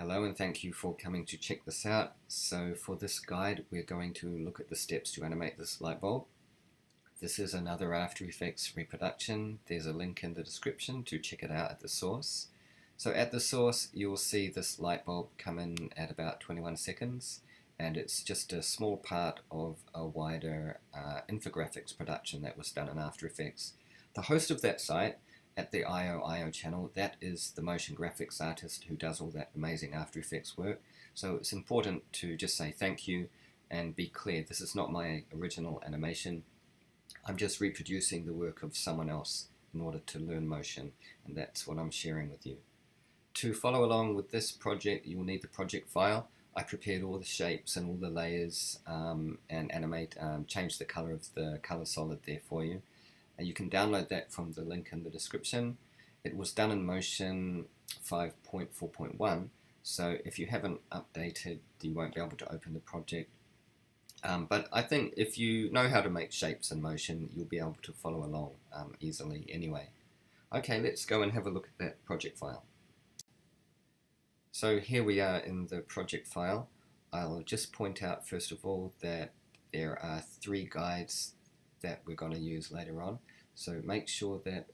Hello and thank you for coming to check this out. So for this guide we're going to look at the steps to animate this light bulb. This is another After Effects reproduction. There's a link in the description to check it out at the source. So at the source you'll see this light bulb come in at about 21 seconds and it's just a small part of a wider infographics production that was done in After Effects. The host of that site at the ioio channel, that is the motion graphics artist who does all that amazing After Effects work. So it's important to just say thank you and be clear, this is not my original animation. I'm just reproducing the work of someone else in order to learn motion, and that's what I'm sharing with you. To follow along with this project, you'll need the project file. I prepared all the shapes and all the layers and change the color of the color solid there for you. You can download that from the link in the description. It was done in Motion 5.4.1, so if you haven't updated, you won't be able to open the project. But I think if you know how to make shapes in Motion, you'll be able to follow along easily anyway. Okay, let's go and have a look at that project file. So here we are in the project file. I'll just point out first of all that there are 3 guides that we're going to use later on. So make sure that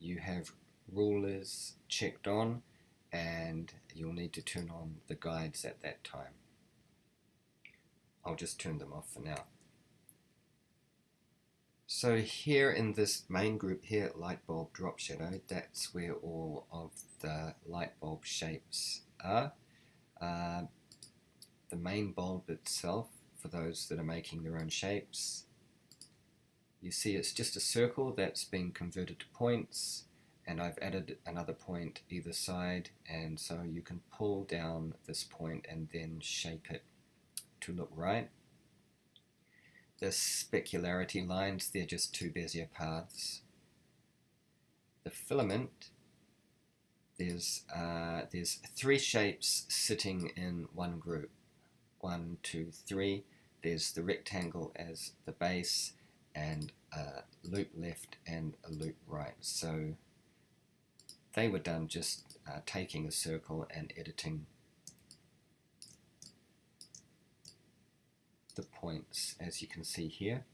you have rulers checked on and you'll need to turn on the guides at that time. I'll just turn them off for now. So here in this main group here, light bulb drop shadow, that's where all of the light bulb shapes are. The main bulb itself, for those that are making their own shapes, you see it's just a circle that's been converted to points, and I've added another point either side, and so you can pull down this point and then shape it to look right. The specularity lines, they're just 2 Bezier paths. The filament, there's 3 shapes sitting in one group. 1, 2, 3. There's the rectangle as the base, and a loop left and a loop right. So they were done just taking a circle and editing the points, as you can see here.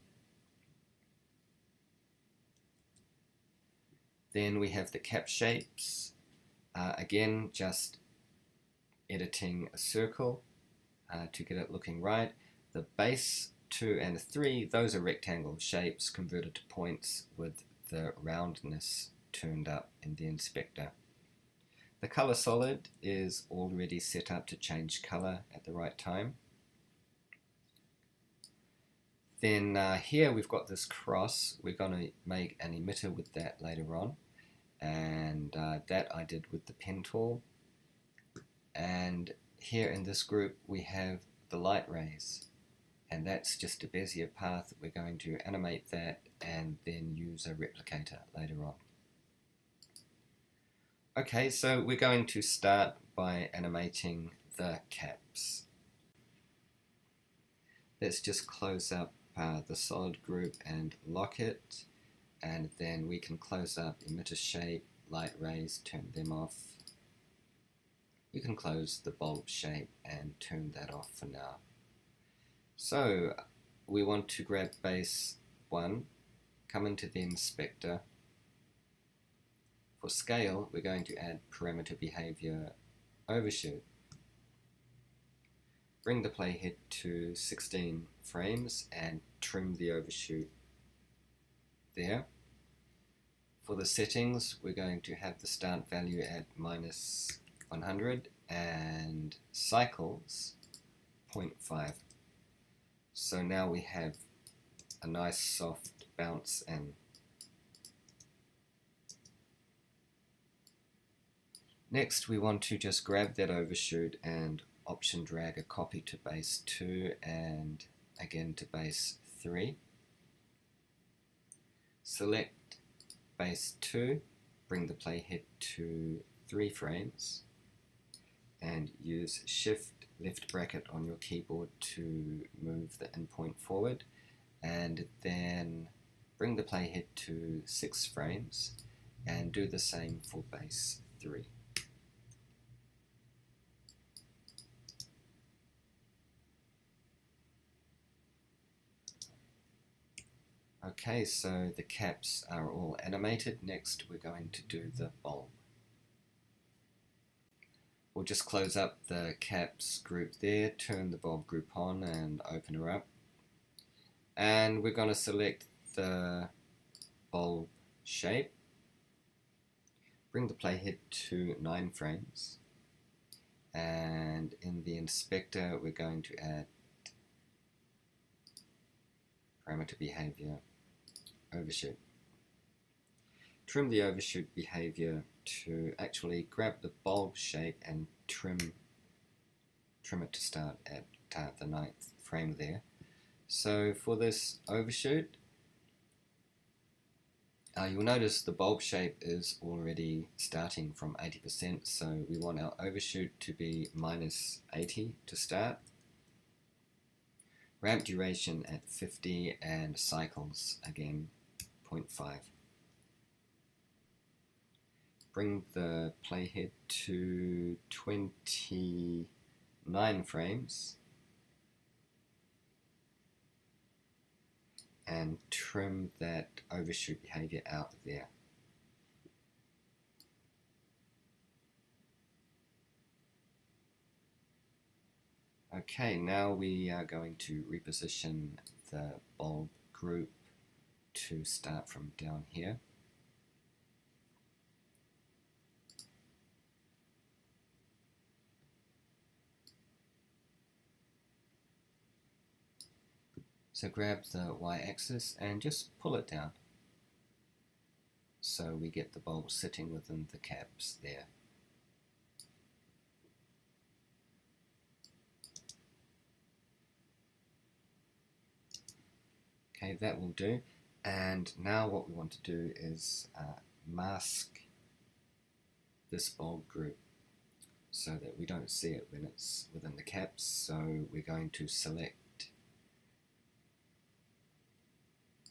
Then we have the cap shapes, again just editing a circle to get it looking right. The base 2 and 3, those are rectangle shapes converted to points with the roundness turned up in the inspector. The color solid is already set up to change color at the right time. Then here we've got this cross. We're going to make an emitter with that later on, and that I did with the pen tool. And here in this group we have the light rays, and that's just a Bezier path. We're going to animate that and then use a replicator later on. Okay, so we're going to start by animating the caps. Let's just close up the solid group and lock it, and then we can close up emitter shape, light rays, turn them off. You can close the bulb shape and turn that off for now. So we want to grab base 1, come into the inspector. For scale, we're going to add parameter behavior overshoot. Bring the playhead to 16 frames and trim the overshoot there. For the settings, we're going to have the start value at -100 and cycles 0.5. So now we have a nice soft bounce in. Next we want to just grab that overshoot and option drag a copy to base 2 and again to base 3. Select base 2, bring the playhead to 3 frames and use shift left bracket on your keyboard to move the endpoint forward, and then bring the playhead to 6 frames and do the same for base 3. Okay, so the caps are all animated. Next we're going to do the bulb. We'll just close up the caps group there, turn the bulb group on and open her up. And we're going to select the bulb shape. Bring the playhead to 9 frames. And in the inspector we're going to add parameter behavior overshoot. Trim the overshoot behavior to actually grab the bulb shape and trim it to start at the 9th frame there. So for this overshoot, you'll notice the bulb shape is already starting from 80%, so we want our overshoot to be -80 to start. Ramp duration at 50 and cycles again 0.5. Bring the playhead to 29 frames and trim that overshoot behavior out there. Okay, now we are going to reposition the bulb group to start from down here. So grab the y-axis and just pull it down so we get the bulb sitting within the caps there. Okay, that will do. And now what we want to do is mask this bulb group so that we don't see it when it's within the caps. So we're going to select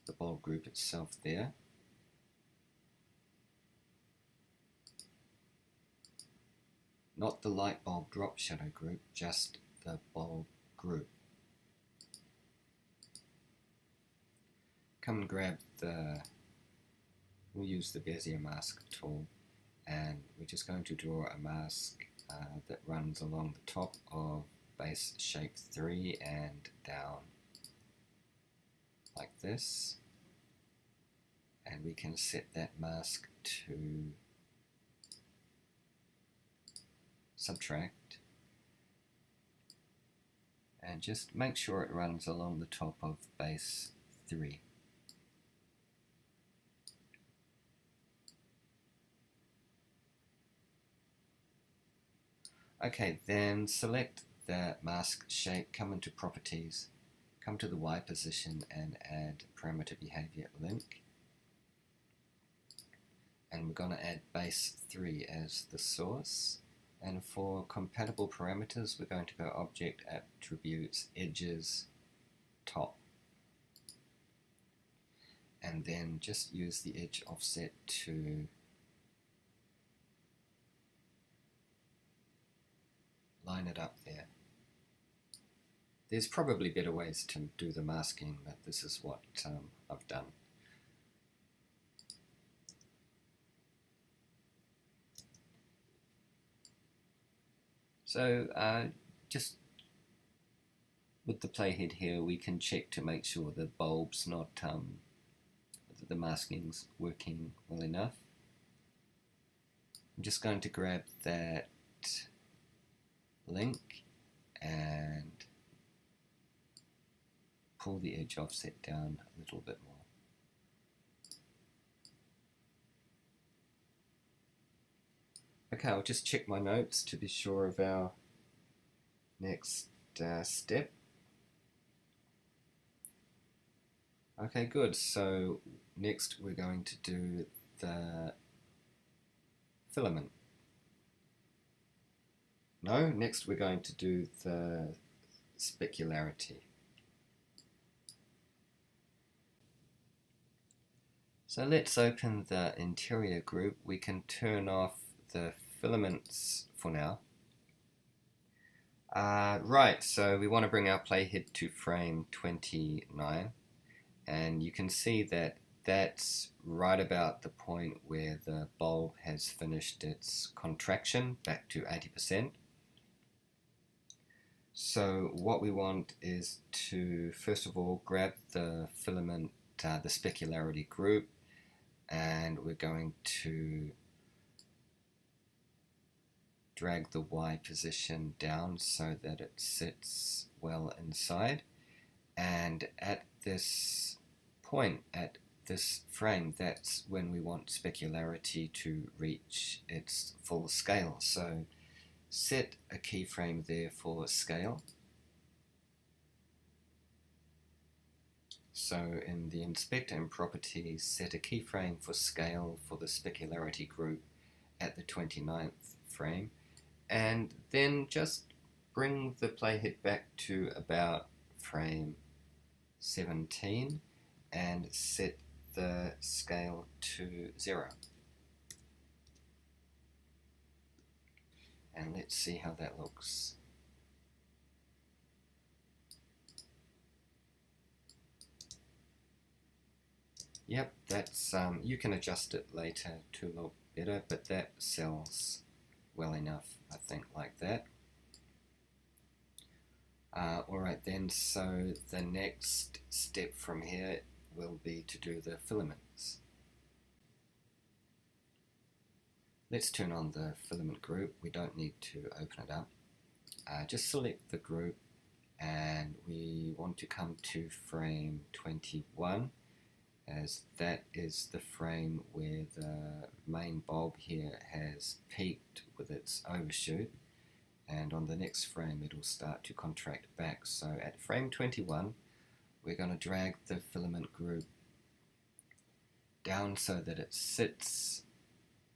the bulb group itself there. Not the light bulb drop shadow group, just the bulb group. Come and grab we'll use the Bezier mask tool, and we're just going to draw a mask that runs along the top of base shape 3 and down like this. And we can set that mask to subtract and just make sure it runs along the top of base 3. Okay, then select the mask shape, come into properties, come to the Y position and add parameter behavior link. And we're going to add base 3 as the source. And for compatible parameters, we're going to go object attributes edges top. And then just use the edge offset to line it up there. There's probably better ways to do the masking, but this is what I've done. So just with the playhead here, we can check to make sure the bulb's not, that the masking's working well enough. I'm just going to grab that link and pull the edge offset down a little bit more. Okay, I'll just check my notes to be sure of our next step. Okay, good. So next we're going to do the filament. No, next we're going to do the specularity. So let's open the interior group. We can turn off the filaments for now. Right, so we want to bring our playhead to frame 29, and you can see that that's right about the point where the bulb has finished its contraction back to 80%. So what we want is to first of all grab the filament, the specularity group, and we're going to drag the Y position down so that it sits well inside, and at this point, at this frame, that's when we want specularity to reach its full scale. So set a keyframe there for scale. So in the inspector and properties, set a keyframe for scale for the specularity group at the 29th frame, and then just bring the playhead back to about frame 17 and set the scale to 0. And let's see how that looks. Yep, that's you can adjust it later to look better, but that sells well enough, I think, like that. Alright then, so the next step from here will be to do the filaments. Let's turn on the filament group. We don't need to open it up. Just select the group, and we want to come to frame 21, as that is the frame where the main bulb here has peaked with its overshoot, and on the next frame it will start to contract back. So at frame 21 we're going to drag the filament group down so that it sits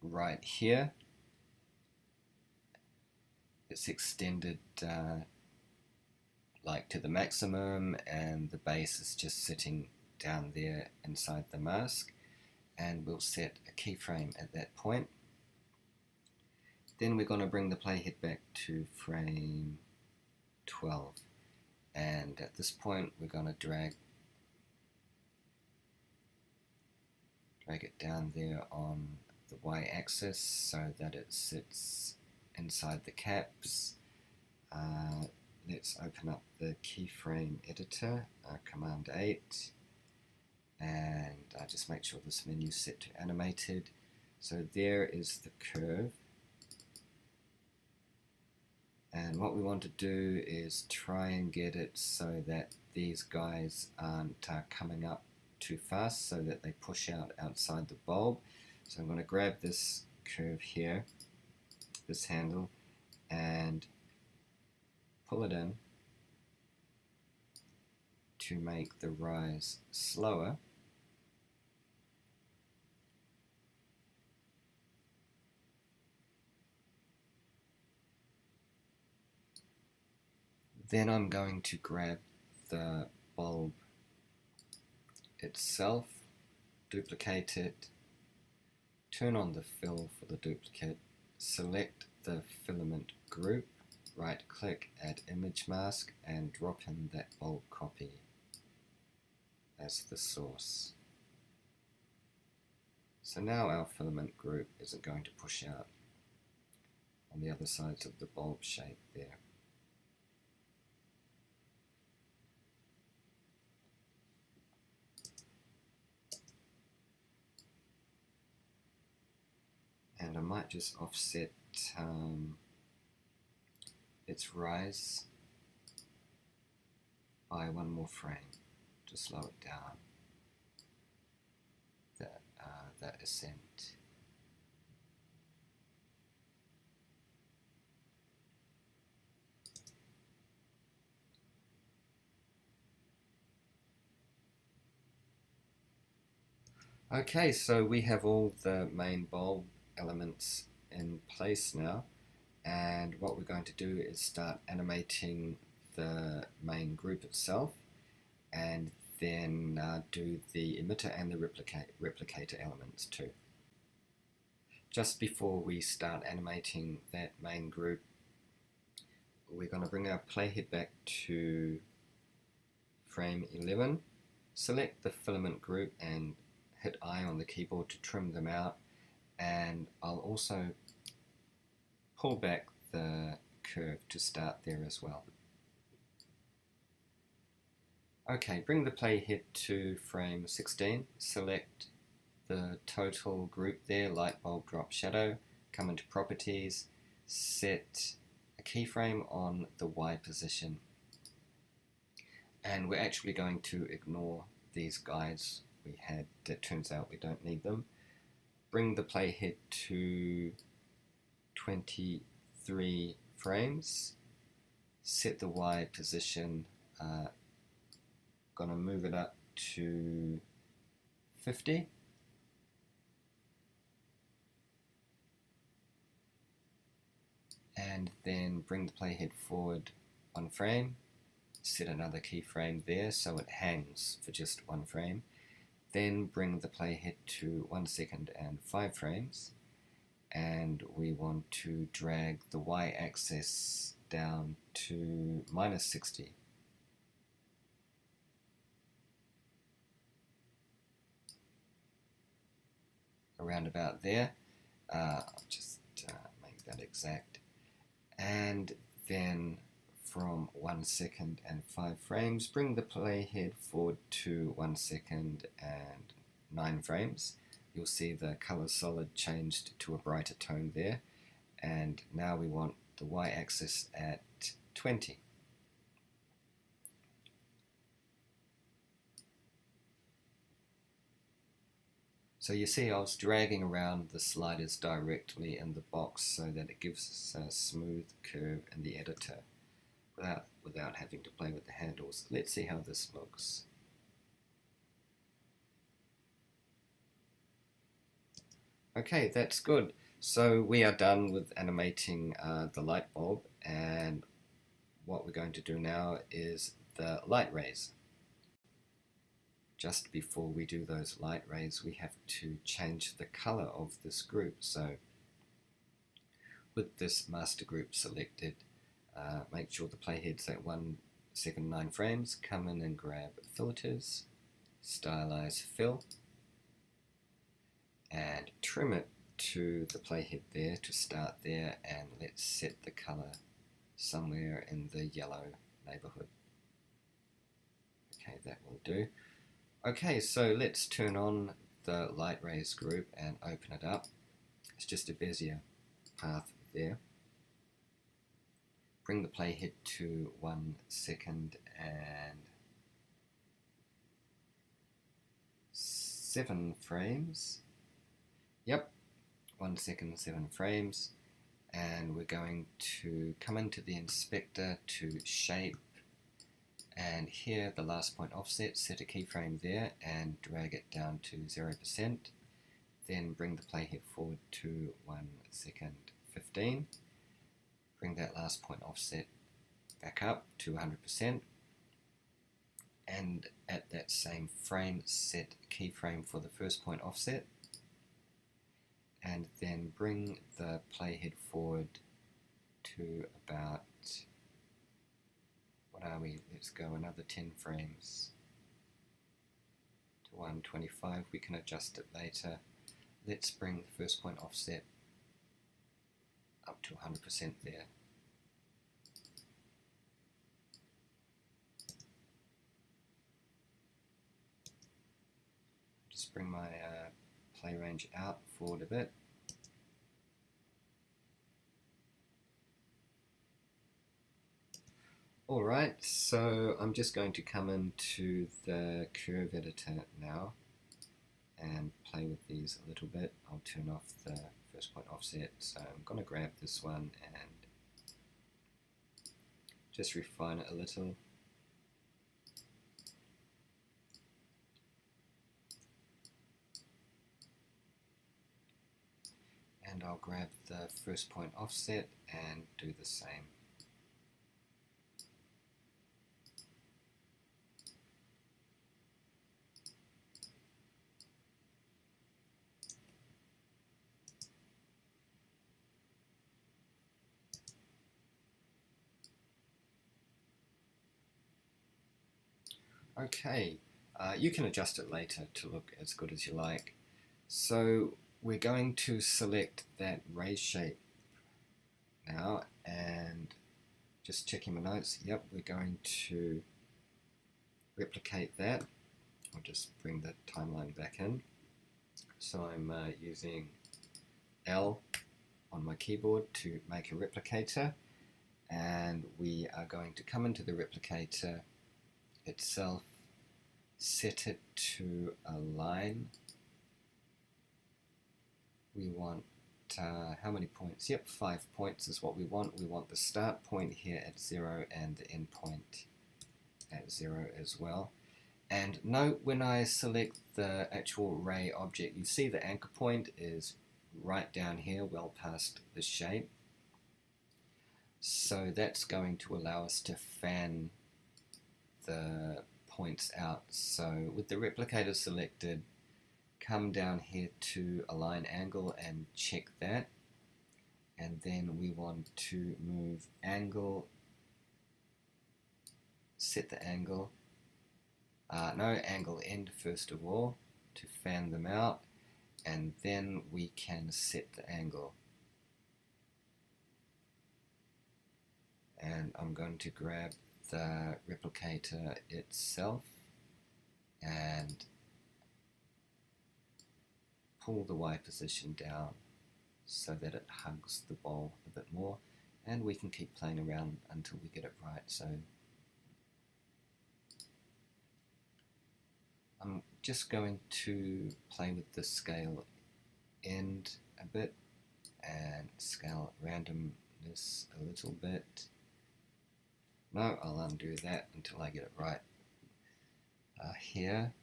right here. It's extended like to the maximum, and the base is just sitting down there inside the mask, and we'll set a keyframe at that point. Then we're going to bring the playhead back to frame 12, and at this point we're going to drag it down there on the y-axis so that it sits inside the caps. Let's open up the keyframe editor, Command 8, and just make sure this menu is set to animated. So there is the curve, and what we want to do is try and get it so that these guys aren't coming up too fast, so that they push out outside the bulb. So I'm going to grab this curve here, this handle, and pull it in to make the rise slower. Then I'm going to grab the bulb itself, duplicate it, turn on the fill for the duplicate, select the filament group, right click, add image mask, and drop in that bulb copy as the source. So now our filament group isn't going to push out on the other sides of the bulb shape there. And I might just offset its rise by one more frame to slow it down, that ascent. Okay, so we have all the main bulb elements in place now, and what we're going to do is start animating the main group itself, and then do the emitter and the replicator elements too. Just before we start animating that main group, we're going to bring our playhead back to frame 11, select the filament group and hit I on the keyboard to trim them out, and I'll also pull back the curve to start there as well. Okay, bring the playhead to frame 16, select the total group there, Lightbulb drop shadow, come into properties, set a keyframe on the Y position. And we're actually going to ignore these guides we had. It turns out we don't need them. Bring the playhead to 23 frames, set the Y position, gonna move it up to 50. And then bring the playhead forward 1 frame, set another keyframe there so it hangs for just 1 frame. Then bring the playhead to 1 second and 5 frames, and we want to drag the Y-axis down to -60. Around about there. I'll just make that exact. And then from 1 second and 5 frames, bring the playhead forward to 1 second and 9 frames. You'll see the color solid changed to a brighter tone there. And now we want the Y-axis at 20. So you see I was dragging around the sliders directly in the box so that it gives us a smooth curve in the editor without having to play with the handles. Let's see how this looks. Okay, that's good. So we are done with animating the light bulb, and what we're going to do now is the light rays. Just before we do those light rays, we have to change the color of this group. So with this master group selected, make sure the playhead's at 1 second 9 frames, come in and grab filters, stylize fill, and trim it to the playhead there to start there, and let's set the color somewhere in the yellow neighborhood. Okay, that will do. Okay, so let's turn on the light rays group and open it up. It's just a Bezier path there. Bring the playhead to 1 second and 7 frames. Yep, 1 second, 7 frames. And we're going to come into the inspector to shape, and here the last point offset, set a keyframe there and drag it down to 0%. Then bring the playhead forward to 1 second 15. Bring that last point offset back up to 100%. And at that same frame, set a keyframe for the first point offset. And then bring the playhead forward to about, what are we? Let's go another 10 frames to 125. We can adjust it later. Let's bring the first point offset up to 100% there. Just bring my play range out forward a bit. Alright, so I'm just going to come into the curve editor now and play with these a little bit. I'll turn off the first point offset, so I'm going to grab this one and just refine it a little. And I'll grab the first point offset and do the same. Okay, You can adjust it later to look as good as you like. So we're going to select that ray shape now, and just checking my notes. Yep, we're going to replicate that. I'll just bring the timeline back in. So I'm using L on my keyboard to make a replicator, and we are going to come into the replicator itself, set it to align. We want how many points? Yep, 5 points is what we want. We want the start point here at 0 and the end point at 0 as well. And note when I select the actual ray object, you see the anchor point is right down here, well past the shape. So that's going to allow us to fan the points out. So with the replicator selected, come down here to align angle and check that, and then we want to move angle, set the angle, angle end first of all to fan them out, and then we can set the angle. And I'm going to grab the replicator itself and pull the Y position down so that it hugs the bowl a bit more, and we can keep playing around until we get it right. So I'm just going to play with the scale end a bit and scale randomness a little bit. No, I'll undo that until I get it right here.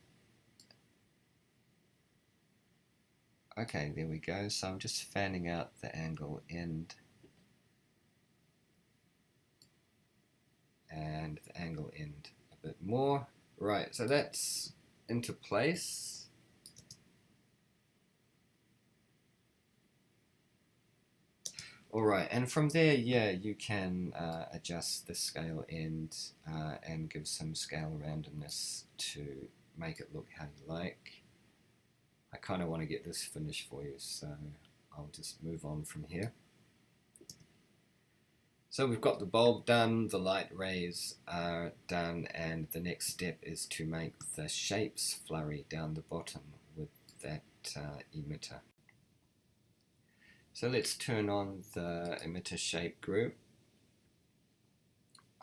Okay, there we go. So I'm just fanning out the angle end and the angle end a bit more. Right, so that's into place. Alright, and from there, yeah, you can adjust the scale end and give some scale randomness to make it look how you like. I kind of want to get this finished for you, so I'll just move on from here. So we've got the bulb done, the light rays are done, and the next step is to make the shapes flurry down the bottom with that emitter. So let's turn on the emitter shape group.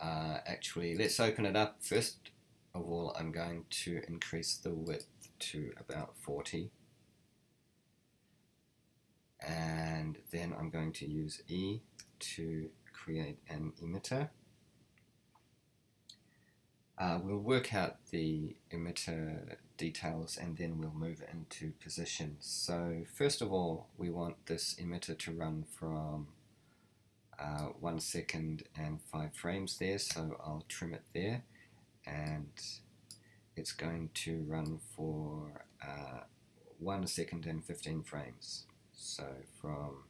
Actually, let's open it up. First of all, I'm going to increase the width to about 40. And then I'm going to use E to create an emitter. We'll work out the emitter details and then we'll move it into positions. So first of all, we want this emitter to run from 1 second and 5 frames there, so I'll trim it there, and it's going to run for 1 second and 15 frames. So from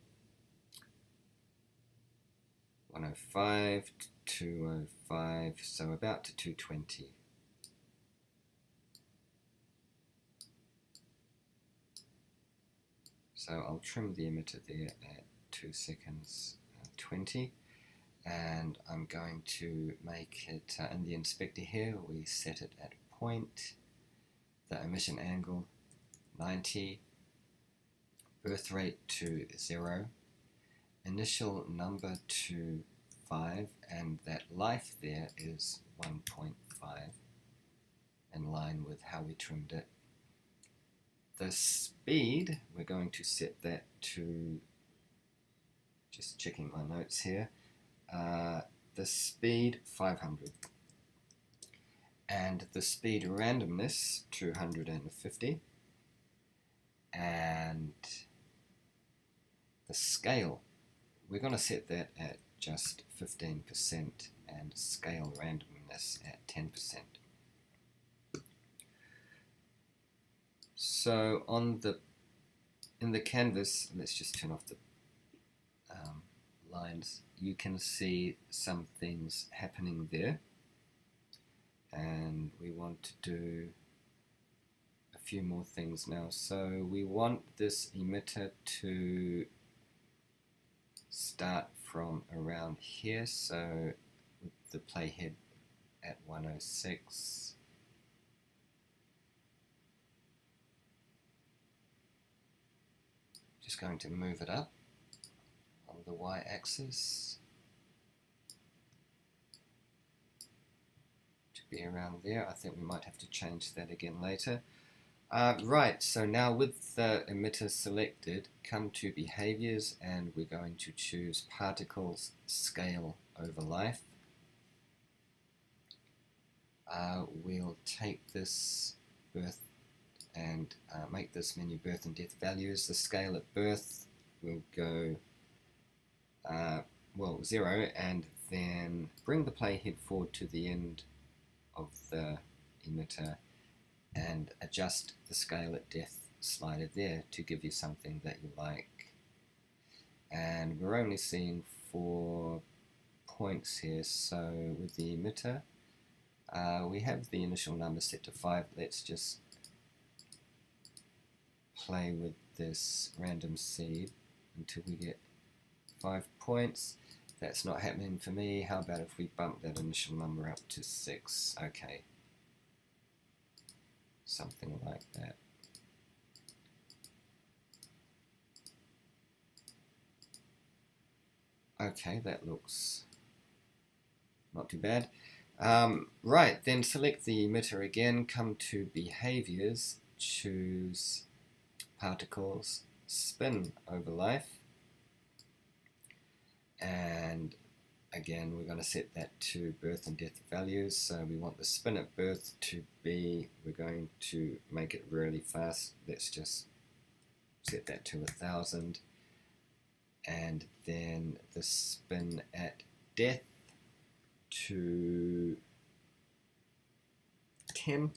105 to 205, so about to 220. So I'll trim the emitter there at 2 seconds 20, and I'm going to make it in the inspector here, we set it at point, the emission angle 90, birth rate to 0, initial number to 5, and that life there is 1.5, in line with how we trimmed it. The speed, we're going to set that to, just checking my notes here, the speed 500, and the speed randomness 250, and the scale, we're going to set that at just 15% and scale randomness at 10%. So in the canvas, let's just turn off the lines, you can see some things happening there, and we want to do few more things now. So we want this emitter to start from around here, so with the playhead at 106. Just going to move it up on the y-axis to be around there. I think we might have to change that again later. Right, so now with the emitter selected, come to behaviors and we're going to choose particles scale over life. We'll take this birth and make this menu birth and death values. The scale at birth will go well 0, and then bring the playhead forward to the end of the emitter and adjust the scale at death slider there to give you something that you like. And we're only seeing 4 points here, so with the emitter we have the initial number set to 5. Let's just play with this random seed until we get 5 points. That's not happening for me. How about if we bump that initial number up to 6? Okay. Something like that. Okay, that looks not too bad. Right, then select the emitter again, come to behaviors, choose particles spin over life, and again we're going to set that to birth and death values. So we want the spin at birth to be, we're going to make it really fast. Let's just set that to 1000, and then the spin at death to 10.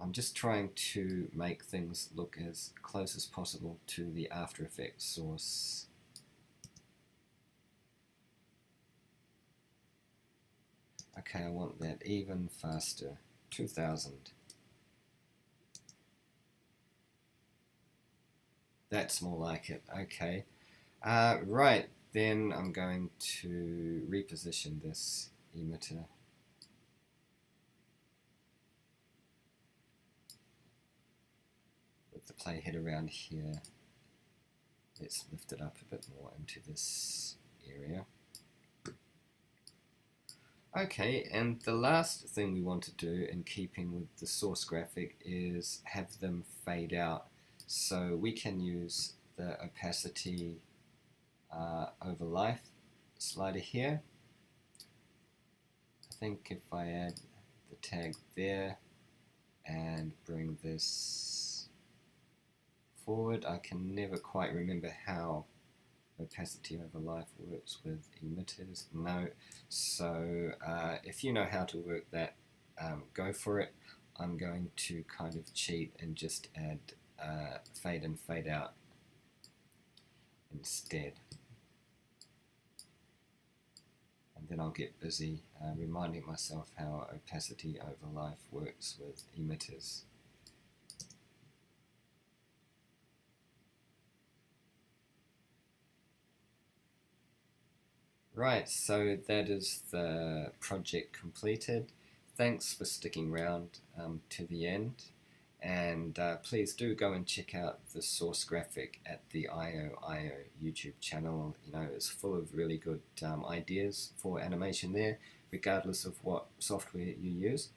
I'm just trying to make things look as close as possible to the After Effects source. Okay, I want that even faster. 2000. That's more like it. Okay. Right, then I'm going to reposition this emitter. With the playhead around here. Let's lift it up a bit more into this area. Okay, and the last thing we want to do, in keeping with the source graphic, is have them fade out. So we can use the opacity over life slider here. I think if I add the tag there and bring this forward, I can never quite remember how opacity over life works with emitters. No, so if you know how to work that, go for it. I'm going to kind of cheat and just add fade and fade out instead, and then I'll get busy reminding myself how opacity over life works with emitters. Right, so that is the project completed. Thanks for sticking around to the end, and please do go and check out the source graphic at the ioio YouTube channel. You know, it's full of really good ideas for animation there, regardless of what software you use.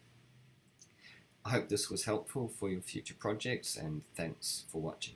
I hope this was helpful for your future projects, and thanks for watching.